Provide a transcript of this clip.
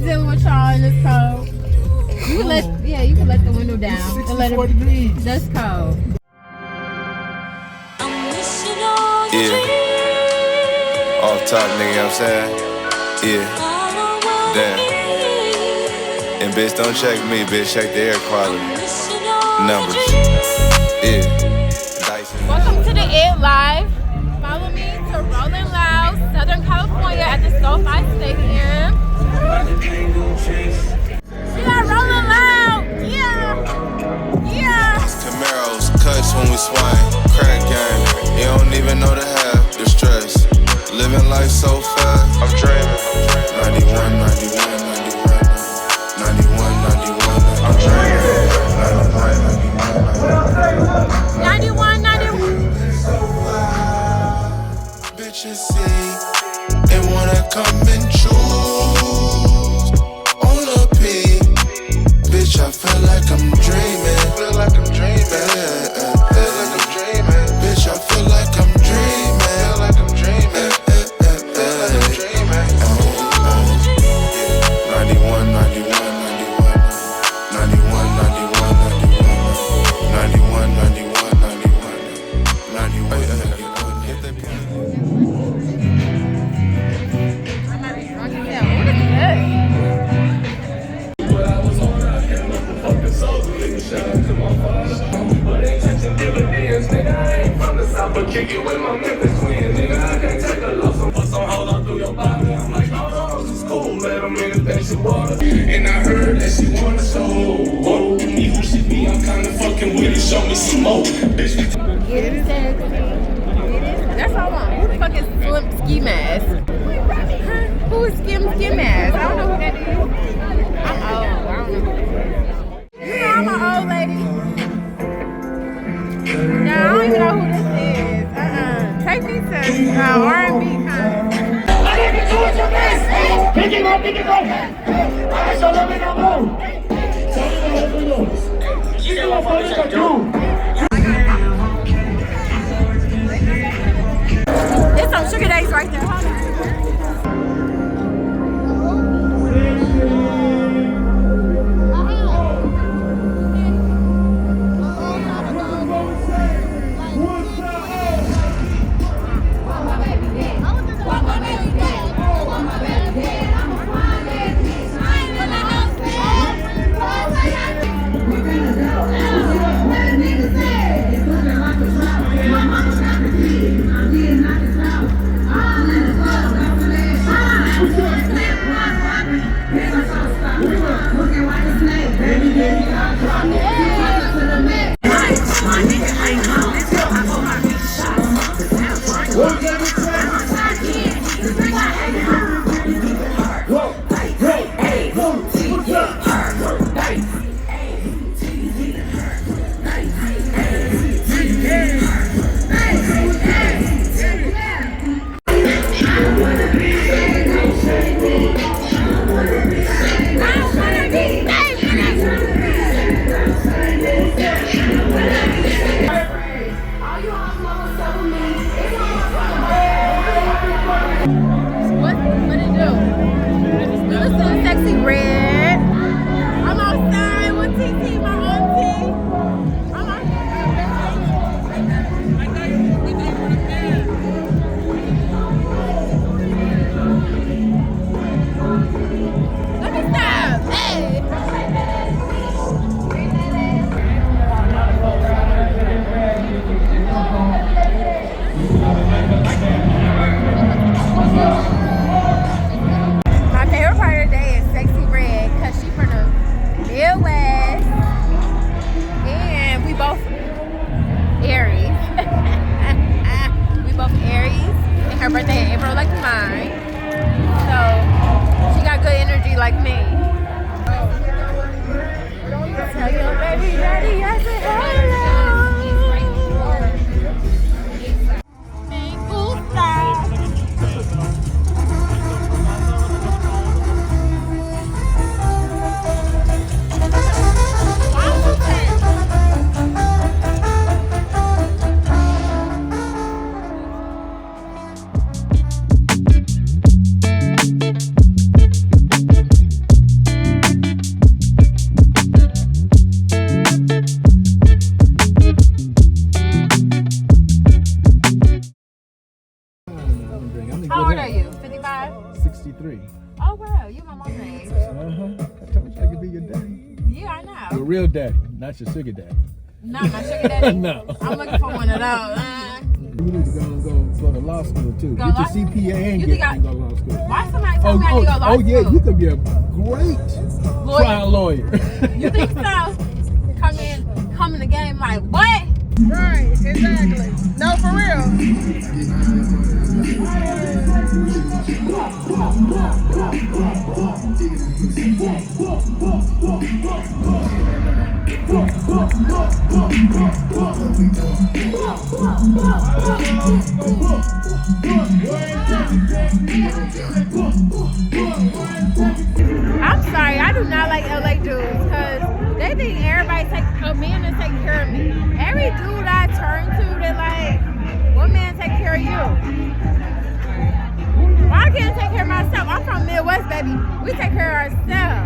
dealing with y'all in this cold. You can you can let the window down. It's 64 degrees. That's cold. Yeah. Off top, nigga, you know what I'm saying? Yeah. Damn. And bitch, don't check me, bitch. Check the air quality. Numbers. Yeah. Welcome to the It Live. Follow me to Rolling Loud, Southern California at the SoFi Stadium. Yeah, Rolling Loud. Yeah. Yeah. Camaros, cuts when we swing. Crack game. You don't even know the half. The stress. Living life so fast. I'm dreaming. 91, 91, 91, 91, 91. I'm dreaming. 91, 91. Bitches see and wanna come and choose on the P. Bitch, I feel like I'm dreaming. Feel like I'm dreaming. Feel like I'm dreaming. Bitch, I feel like I'm dreaming. Feel like I'm dreaming. Feel like I'm dreaming. 91, 91, 91, 91, 91, 91, 91, 91, 91. Kick it with my Memphis twin, nigga. I can't take a loss. I'm hold on through your body. I'm like, oh, this is cool. Let them in the basic water. And I heard that she wanna show. Whoa, me who she be? I'm kinda fucking with it. Show me some more, bitch. Get it sexy. That's all I want. Who the fuck is Slim Ski Mask? Who is Ski Mask? I don't know who that is. I'm old. I don't know who that is. You know I'm an old lady. No, I don't even know who this is. Take me to R&B kind. I get it towards your best. Pick it up. I shall love it no more. Tell me what to do. You know what I do. There's some sugar days right there. Hold on. Oh wow, you my mom's age. I told you I could be your daddy. Yeah, I know. Your real daddy, not your sugar daddy. Not my sugar daddy. No. I'm looking for one of those. You need to go to law school too. Go Get law your school? CPA and You get think I- to go to law school. Why somebody told me I need to go law school? Yeah, you could be a great trial lawyer. You think so? Come in the game like what? Right, exactly. No, for real. I'm sorry, I do not like LA dudes because they think everybody a man is taking care of me. Every dude I turn to, they're like, what man take care of you? Why I can't take care of myself? I'm from Midwest, baby. We take care of ourselves.